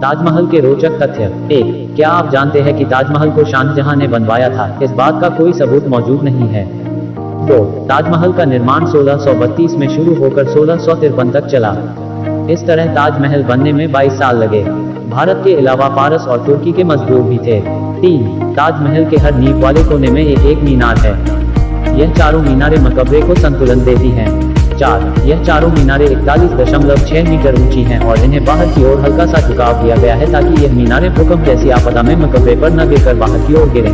ताजमहल के रोचक तथ्य। 1. क्या आप जानते हैं कि ताजमहल को शाहजहां ने बनवाया था? इस बात का कोई सबूत मौजूद नहीं है। 2. ताजमहल का निर्माण 1632 में शुरू होकर 1653 तक चला। इस तरह ताजमहल बनने में 22 साल लगे। भारत के अलावा पारस और तुर्की के मजदूर भी थे। 3. ताजमहल के हर नींव वाले कोने में एक मीनार है। यह चारों मीनारें मकबरे को संतुलन देती हैं। 4. यह चारों मीनारें 41.6 मीटर ऊंची हैं और इन्हें बाहर की ओर हल्का सा झुकाव दिया गया है ताकि यह मीनारें भूकंप जैसी आपदा में मकबरे पर न गिरकर बाहर की ओर गिरें।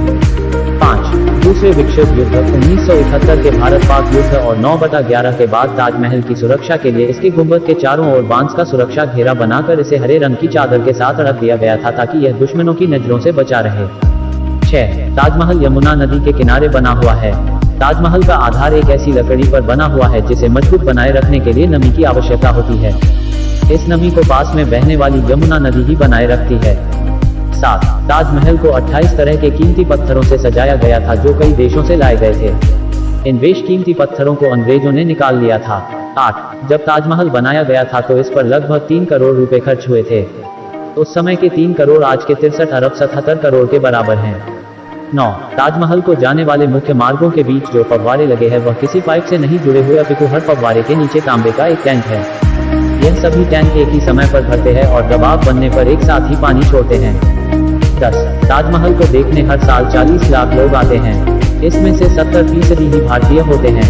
5. दूसरे विश्व युद्ध 1971 के भारत पाक युद्ध और 9/11 के बाद ताजमहल की सुरक्षा के लिए इसके गुंबद के चारों ओर बांस का सुरक्षा घेरा बनाकर इसे हरे रंग की चादर के साथ रख दिया गया था ताकि यह दुश्मनों की नजरों से बचा रहे। 6. ताजमहल यमुना नदी के किनारे बना हुआ है। ताजमहल का आधार एक ऐसी लकड़ी पर बना हुआ है जिसे मजबूत बनाए रखने के लिए नमी की आवश्यकता होती है। इस नमी को पास में बहने वाली यमुना नदी ही बनाए रखती है। 7. ताजमहल को 28 तरह के कीमती पत्थरों से सजाया गया था जो कई देशों से लाए गए थे। इन बेशकीमती पत्थरों को अंग्रेजों ने निकाल लिया था। 8. जब ताजमहल बनाया गया था तो इस पर लगभग 3 करोड़ रुपए खर्च हुए थे। उस समय के 3 करोड़ आज के 63 अरब 77 करोड़ के बराबर हैं। 9. ताजमहल को जाने वाले मुख्य मार्गों के बीच जो फव्वारे लगे हैं वह किसी पाइप से नहीं जुड़े हुए अपितु हर फव्वारे के नीचे तांबे का एक टैंक है। यह सभी टैंक एक ही समय पर भरते हैं और दबाव बनने पर एक साथ ही पानी छोड़ते हैं। 10. ताजमहल को देखने हर साल 40 लाख लोग आते हैं। इसमें से 70% ही भारतीय होते हैं।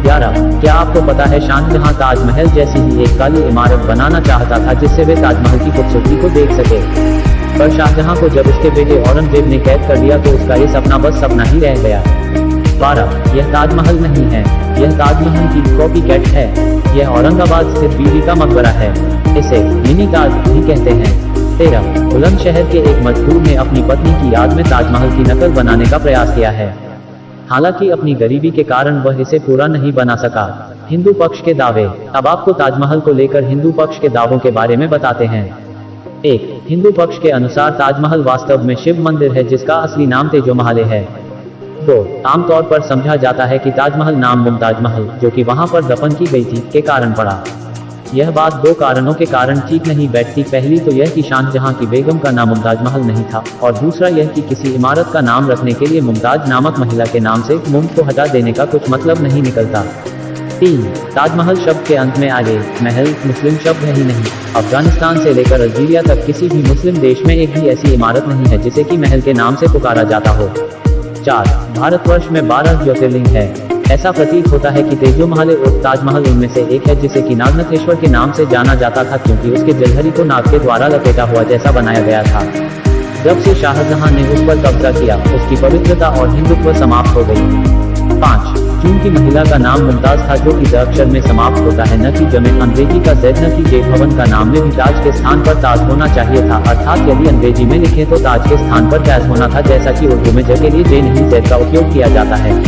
11. क्या आपको पता है शाहजहां ताजमहल जैसी ही एक काली इमारत बनाना चाहता था जिससे वे ताजमहल की खूबसूरती को देख सके, पर शाहजहां को जब उसके बेटे औरंगजेब ने कैद कर दिया तो उसका ये सपना बस सपना ही रह गया। 12. यह ताजमहल नहीं है, यह ताजमहल की कॉपी कैट है। यह औरंगाबाद स्थित बीबी का मकबरा है। इसे मिनी ताज भी कहते हैं। 13. बुलंदशहर के एक मजदूर ने अपनी पत्नी की याद में ताजमहल की नकल बनाने का प्रयास किया है। हालांकि अपनी गरीबी के कारण वह इसे पूरा नहीं बना सका। हिंदू पक्ष के दावे। अब आपको ताजमहल को लेकर हिंदू पक्ष के दावों के बारे में बताते हैं। 1. हिंदू पक्ष के अनुसार ताजमहल वास्तव में शिव मंदिर है जिसका असली नाम तेजोमहल है। 2. आमतौर पर समझा जाता है कि ताजमहल नाम मुमताज महल, जो कि वहां पर दफन की गई थी, के कारण पड़ा। यह बात 2 कारणों के कारण ठीक नहीं बैठती। पहली तो यह कि शाहजहां की बेगम का नाम मुमताज महल नहीं था, और दूसरा यह कि किसी इमारत का नाम रखने के लिए मुमताज नामक महिला के नाम से मुम को हटा देने का कुछ मतलब नहीं निकलता। 3. ताजमहल शब्द के अंत में आगे महल मुस्लिम शब्द है ही नहीं। अफगानिस्तान से लेकर अल्जीरिया तक किसी भी मुस्लिम देश में एक भी ऐसी इमारत नहीं है जिसे कि महल के नाम से पुकारा जाता हो। 4. भारतवर्ष में 12 ज्योतिर्लिंग है। ऐसा प्रतीत होता है कि तेजोमहल उर्फ ताजमहल उनमें से एक है जिसे कि नागनाथेश्वर के नाम से जाना जाता था क्योंकि उसके जलहरी को नाग के द्वारा लपेटा हुआ जैसा बनाया गया था। जब से शाहजहां ने उस पर कब्जा किया उसकी पवित्रता और हिंदुत्व समाप्त हो गई। 5. चूंकि महिला का नाम मुमताज था जो कि ज अक्षर में समाप्त होता है न कि जमे अंग्रेजी का जेड, न कि जे भवन का नाम में भी ताज के स्थान पर ताज होना चाहिए था, अर्थात यदि अंग्रेजी में लिखे तो ताज के स्थान पर टैज होना था जैसा कि उर्दू में ज के लिए जे नहीं जेड का उपयोग किया जाता है।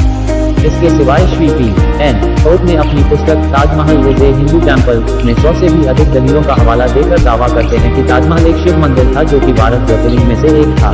इसके सिवाय श्री P.N. ओक ने अपनी पुस्तक Taj Mahal is a Hindu temple में 100 से भी अधिक दलीलों का हवाला देकर दावा करते हैं कि ताजमहल एक शिव मंदिर था जो कि 12 ज्योतिर्लिंग में से एक था।